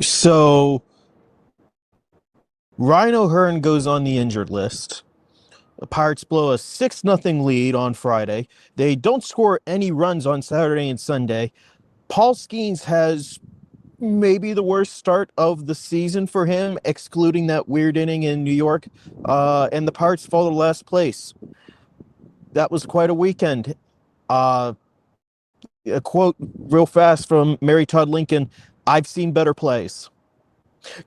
So Rhino Hearn goes on the injured list. The Pirates blow a 6-0 lead on Friday. They don't score any runs on Saturday and Sunday. Paul Skenes has maybe the worst start of the season for him, excluding that weird inning in New York. And the Pirates fall to last place. That was quite a weekend. A quote real fast from Mary Todd Lincoln: "I've seen better plays."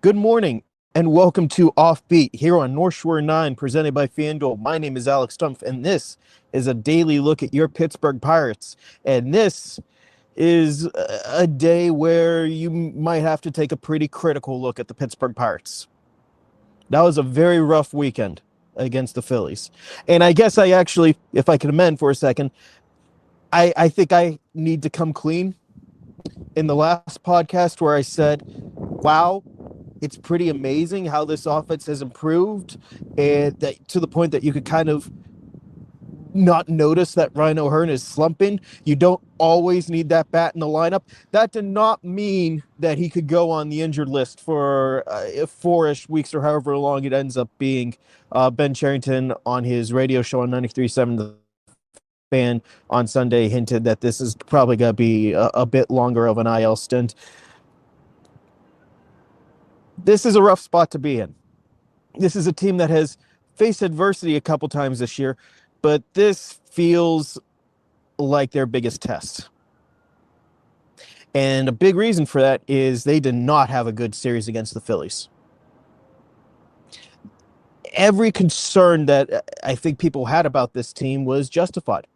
Good morning and welcome to OffBeat here on North Shore 9, presented by FanDuel. My name is Alex Stumpf, and this is a daily look at your Pittsburgh Pirates. And this is a day where you might have to take a pretty critical look at the Pittsburgh Pirates. That was a very rough weekend against the Phillies. And I guess I actually, if I can amend for a second, I think I need to come clean. In the last podcast where I said, wow, it's pretty amazing how this offense has improved, and that to the point that you could kind of not notice that Rhino Hearn is slumping. You don't always need that bat in the lineup. That did not mean that he could go on the injured list for 4-ish weeks or however long it ends up being. Ben Cherington on his radio show on 93.7 The Fan on Sunday hinted that this is probably going to be a bit longer of an IL stint. This is a rough spot to be in. This is a team that has faced adversity a couple times this year, but this feels like their biggest test. And a big reason for that is they did not have a good series against the Phillies. Every concern that I think people had about this team was justified,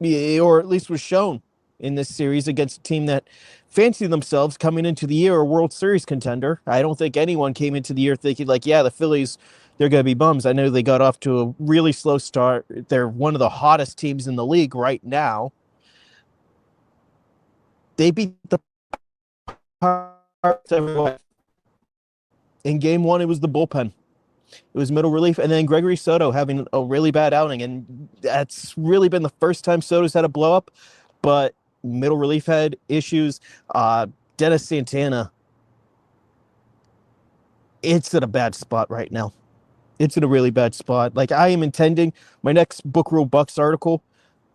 or at least was shown in this series against a team that fancied themselves coming into the year a World Series contender. I don't think anyone came into the year thinking like, yeah, the Phillies, they're going to be bums. I know they got off to a really slow start. They're one of the hottest teams in the league right now. They beat the Pirates everywhere. In game one, it was the bullpen. It was middle relief, and then Gregory Soto having a really bad outing, and that's really been the first time Soto's had a blow up, but middle relief had issues. Dennis Santana, it's in a bad spot right now. It's in a really bad spot. Like, I am intending, my next Book Rule Bucks article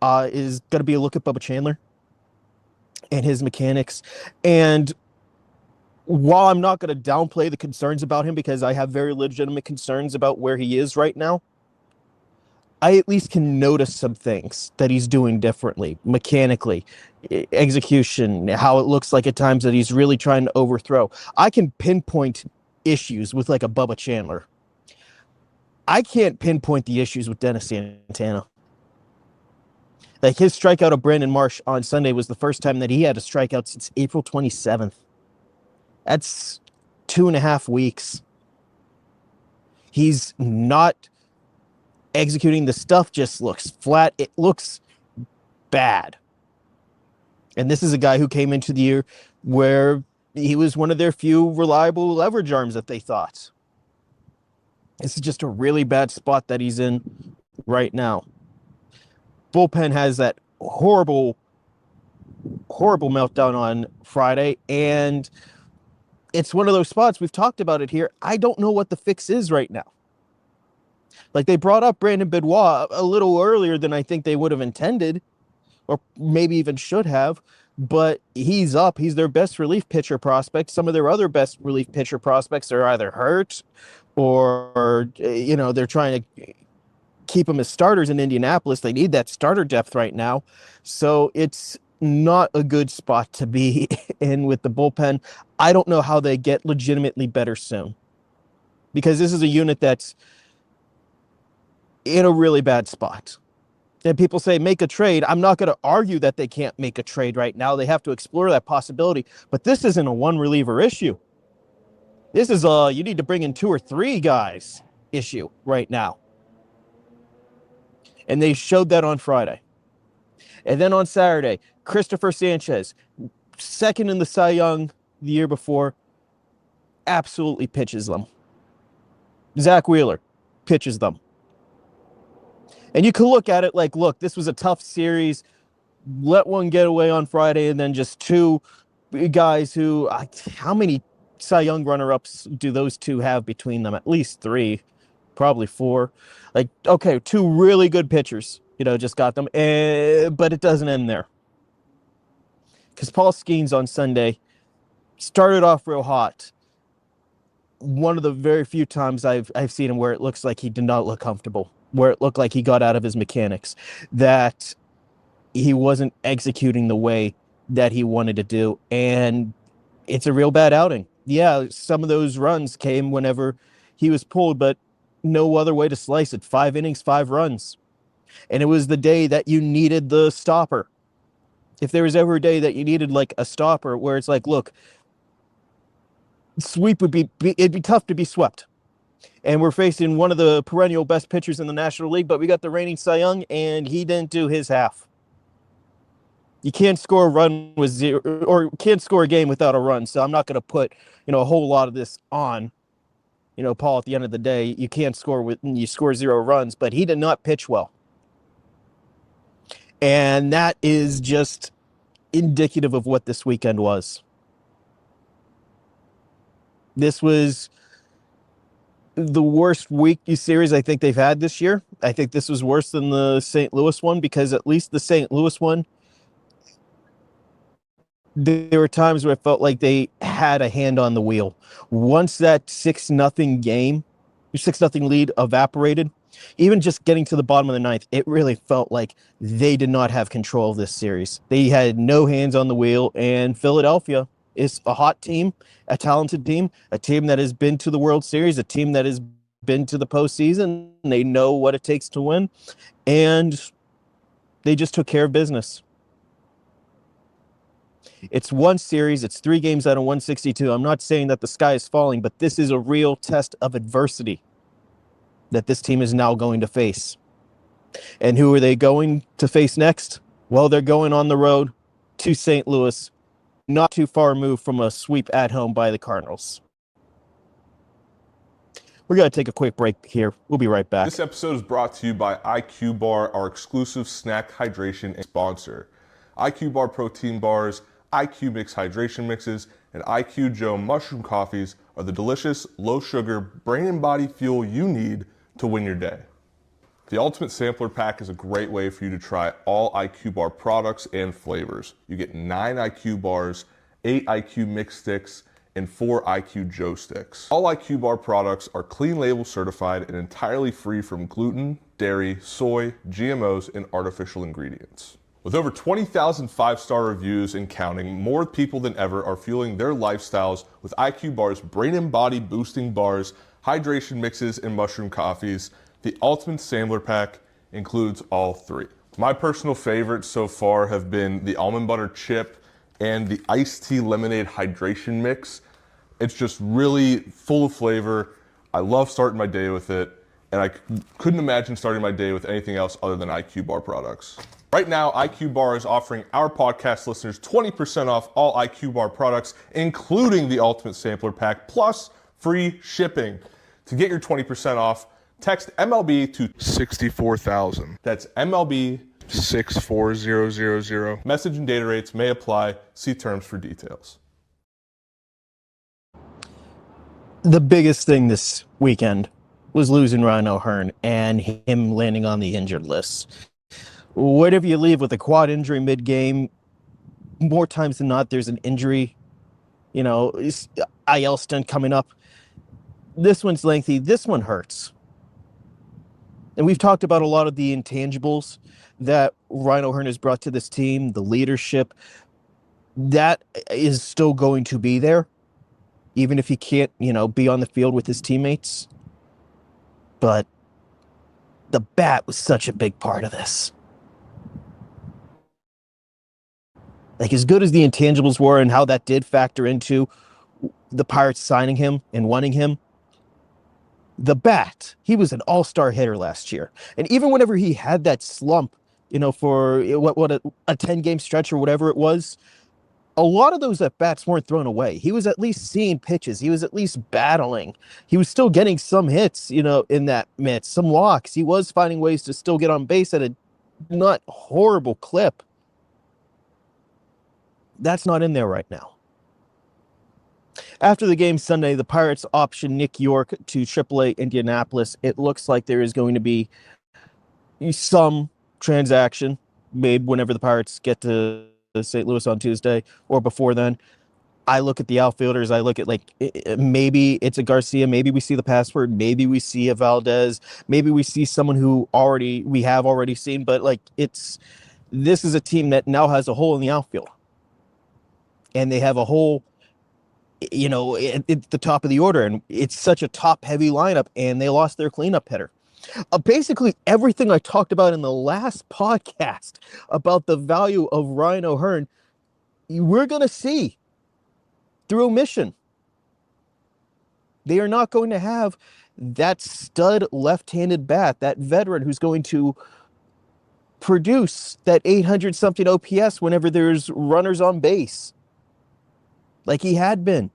is going to be a look at Bubba Chandler and his mechanics. And while I'm not going to downplay the concerns about him, because I have very legitimate concerns about where he is right now, I at least can notice some things that he's doing differently, mechanically, execution, how it looks like at times that he's really trying to overthrow. I can pinpoint issues with like a Bubba Chandler. I can't pinpoint the issues with Dennis Santana. Like, his strikeout of Brandon Marsh on Sunday was the first time that he had a strikeout since April 27th. That's 2.5 weeks. He's not executing. The stuff just looks flat. It looks bad. And this is a guy who came into the year where he was one of their few reliable leverage arms that they thought. This is just a really bad spot that he's in right now. Bullpen has that horrible meltdown on Friday, and it's one of those spots, we've talked about it here. I don't know what the fix is right now. Like, they brought up Brandon Benoit a little earlier than I think they would have intended, or maybe even should have, but he's up. He's their best relief pitcher prospect. Some of their other best relief pitcher prospects are either hurt or they're trying to keep them as starters in Indianapolis. They need that starter depth right now. So it's not a good spot to be in with the bullpen. I don't know how they get legitimately better soon, because this is a unit that's in a really bad spot. And people say make a trade. I'm not going to argue that they can't make a trade right now. They have to explore that possibility. But this isn't a one reliever issue. This is you need to bring in 2 or 3 guys issue right now. And they showed that on Friday. And then on Saturday, Christopher Sanchez, second in the Cy Young the year before, absolutely pitches them. Zach Wheeler pitches them. And you can look at it like, look, this was a tough series. Let one get away on Friday, and then just 2 guys who, how many Cy Young runner-ups do those two have between them? At least 3, probably 4. Like, okay, 2 really good pitchers, just got them. But it doesn't end there. Because Paul Skenes on Sunday started off real hot. One of the very few times I've seen him where it looks like he did not look comfortable, where it looked like he got out of his mechanics, that he wasn't executing the way that he wanted to do. And it's a real bad outing. Yeah, some of those runs came whenever he was pulled, but no other way to slice it. 5 innings, 5 runs. And it was the day that you needed the stopper. If there was ever a day that you needed like a stopper where it's like, look, sweep it'd be tough to be swept. And we're facing one of the perennial best pitchers in the National League, but we got the reigning Cy Young, and he didn't do his half. You can't score a run with 0, or can't score a game without a run. So I'm not going to put, a whole lot of this on, Paul. At the end of the day, you can't score you score 0 runs, but he did not pitch well. And that is just indicative of what this weekend was. This was the worst weekly series I think they've had this year. I think this was worse than the St. Louis one, because at least the St. Louis one, there were times where I felt like they had a hand on the wheel. Once that 6-0 lead evaporated, even just getting to the bottom of the 9th, it really felt like they did not have control of this series. They had no hands on the wheel, and Philadelphia is a hot team, a talented team, a team that has been to the World Series, a team that has been to the postseason. They know what it takes to win, and they just took care of business. It's one series. It's 3 games out of 162. I'm not saying that the sky is falling, but this is a real test of adversity that this team is now going to face. And who are they going to face next? Well, they're going on the road to St. Louis, not too far removed from a sweep at home by the Cardinals. We're going to take a quick break here. We'll be right back. This episode is brought to you by IQ Bar, our exclusive snack hydration sponsor. IQ Bar protein bars, IQ Mix hydration mixes, and IQ Joe mushroom coffees are the delicious, low-sugar, brain and body fuel you need to win your day. The Ultimate Sampler Pack is a great way for you to try all IQ Bar products and flavors. You get 9 IQ bars, 8 IQ Mix sticks, and 4 IQ Joe sticks. All IQ Bar products are clean label certified and entirely free from gluten, dairy, soy, GMOs, and artificial ingredients. With over 20,000 5-star reviews and counting, more people than ever are fueling their lifestyles with IQ Bar's brain and body boosting bars, hydration mixes, and mushroom coffees. The Ultimate Sampler Pack includes all 3. My personal favorites so far have been the almond butter chip and the iced tea lemonade hydration mix. It's just really full of flavor. I love starting my day with it, and I couldn't imagine starting my day with anything else other than IQ Bar products. Right now, IQ Bar is offering our podcast listeners 20% off all IQ Bar products, including the Ultimate Sampler Pack, plus free shipping. To get your 20% off, text MLB to 64,000. That's MLB 64000. Message and data rates may apply. See terms for details. The biggest thing this weekend was losing Ryan O'Hearn and him landing on the injured list. Whatever you leave with a quad injury mid-game, more times than not, there's an injury, IL stunt coming up. This one's lengthy. This one hurts. And we've talked about a lot of the intangibles that Ryan O'Hearn has brought to this team, the leadership. That is still going to be there, even if he can't, be on the field with his teammates. But the bat was such a big part of this. Like, as good as the intangibles were and how that did factor into the Pirates signing him and wanting him, the bat, he was an all-star hitter last year. And even whenever he had that slump, for what a 10-game stretch or whatever it was, a lot of those at-bats weren't thrown away. He was at least seeing pitches. He was at least battling. He was still getting some hits, in that midst, some walks. He was finding ways to still get on base at a not horrible clip. That's not in there right now. After the game Sunday, the Pirates optioned Nick Yorke to AAA Indianapolis. It looks like there is going to be some transaction made whenever the Pirates get to St. Louis on Tuesday or before then. I look at the outfielders. I look at maybe it's a Garcia. Maybe we see the password. Maybe we see a Valdez. Maybe we see someone who we have already seen. But this is a team that now has a hole in the outfield, and they have a hole, at the top of the order, and it's such a top-heavy lineup. And they lost their cleanup hitter. Basically, everything I talked about in the last podcast about the value of Ryan O'Hearn, we're going to see through omission. They are not going to have that stud left-handed bat, that veteran who's going to produce that 800-something OPS whenever there's runners on base, like he had been.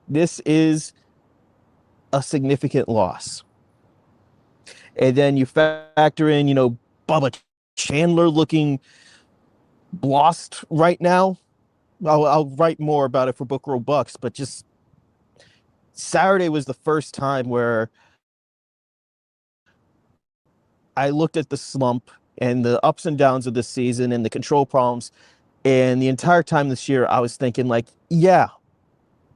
This is a significant loss. And then you factor in, Bubba Chandler looking lost right now. I'll write more about it for Book Row Bucks, but just Saturday was the first time where I looked at the slump and the ups and downs of this season and the control problems. And the entire time this year, I was thinking yeah,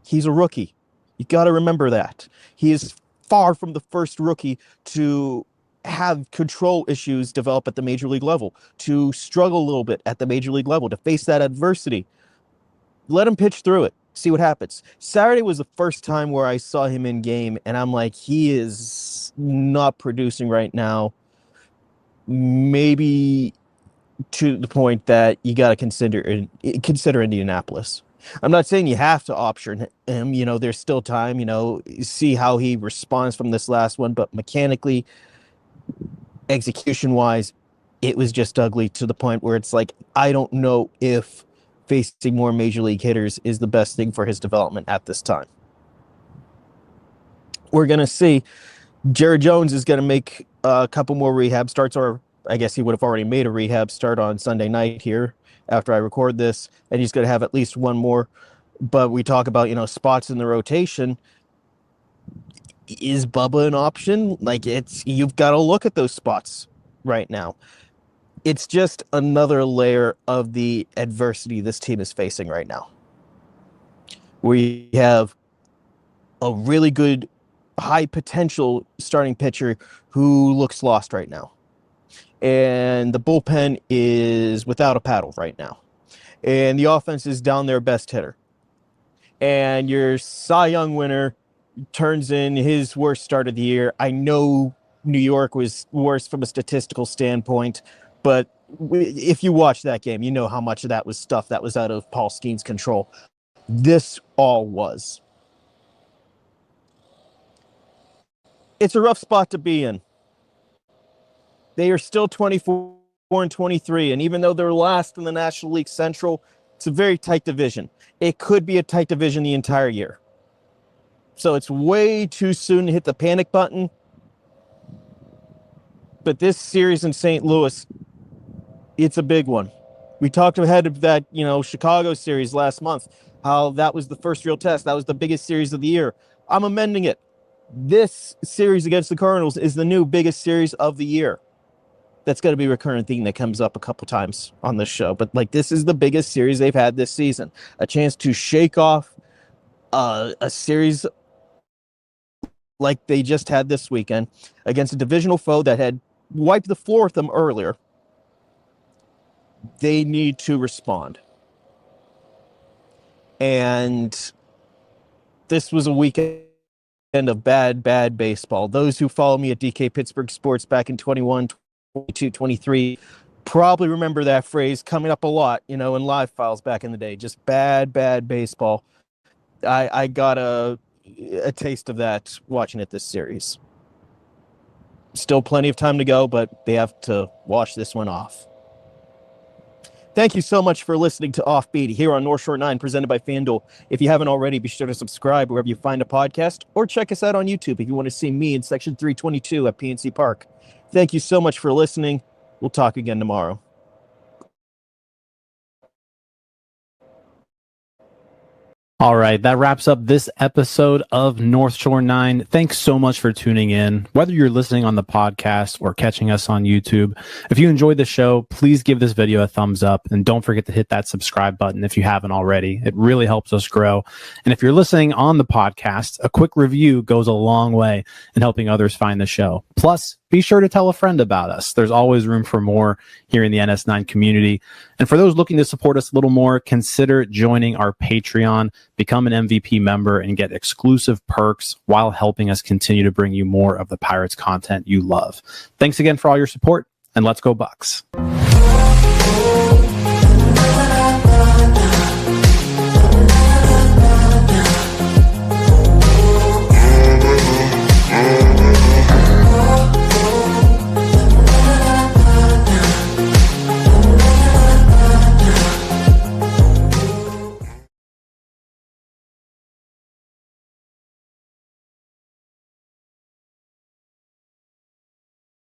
he's a rookie. You got to remember that. He is far from the first rookie to have control issues develop at the major league level, to struggle a little bit at the major league level, to face that adversity. Let him pitch through it. See what happens. Saturday was the first time where I saw him in game, and I'm like, he is not producing right now. Maybe to the point that you got to consider Indianapolis. I'm not saying you have to option him. There's still time. See how he responds from this last one. But mechanically, execution-wise, it was just ugly to the point where it's like, I don't know if facing more major league hitters is the best thing for his development at this time. We're going to see. Jared Jones is going to make a couple more rehab starts, or I guess he would have already made a rehab start on Sunday night here after I record this, and he's going to have at least one more. But we talk about, spots in the rotation. Is Bubba an option? You've got to look at those spots right now. It's just another layer of the adversity this team is facing right now. We have a really good, high potential starting pitcher who looks lost right now. And the bullpen is without a paddle right now. And the offense is down their best hitter. And your Cy Young winner turns in his worst start of the year. I know New York was worse from a statistical standpoint, but if you watch that game, you know how much of that was stuff that was out of Paul Skenes' control. This all was. It's a rough spot to be in. They are still 24-23, and even though they're last in the National League Central, it's a very tight division. It could be a tight division the entire year. So it's way too soon to hit the panic button. But this series in St. Louis, it's a big one. We talked ahead of that, Chicago series last month, how that was the first real test. That was the biggest series of the year. I'm amending it. This series against the Cardinals is the new biggest series of the year. That's going to be a recurrent theme that comes up a couple times on this show. But this is the biggest series they've had this season. A chance to shake off a series like they just had this weekend against a divisional foe that had wiped the floor with them earlier. They need to respond. And this was a weekend of bad baseball. Those who follow me at DK Pittsburgh Sports back in 21, 22, 23 probably remember that phrase coming up a lot, in live files back in the day. Just bad baseball. I got a taste of that watching it this series. Still plenty of time to go, but they have to wash this one off. Thank you so much for listening to OffBeat here on North Shore 9, presented by FanDuel. If you haven't already, be sure to subscribe wherever you find a podcast, or check us out on YouTube if you want to see me in Section 322 at PNC Park. Thank you so much for listening. We'll talk again tomorrow. All right, that wraps up this episode of North Shore 9. Thanks so much for tuning in, whether you're listening on the podcast or catching us on YouTube. If you enjoyed the show, please give this video a thumbs up and don't forget to hit that subscribe button if you haven't already. It really helps us grow. And if you're listening on the podcast, a quick review goes a long way in helping others find the show. Plus, be sure to tell a friend about us. There's always room for more here in the NS9 community. And for those looking to support us a little more, consider joining our Patreon, become an MVP member, and get exclusive perks while helping us continue to bring you more of the Pirates content you love. Thanks again for all your support, and let's go Bucks.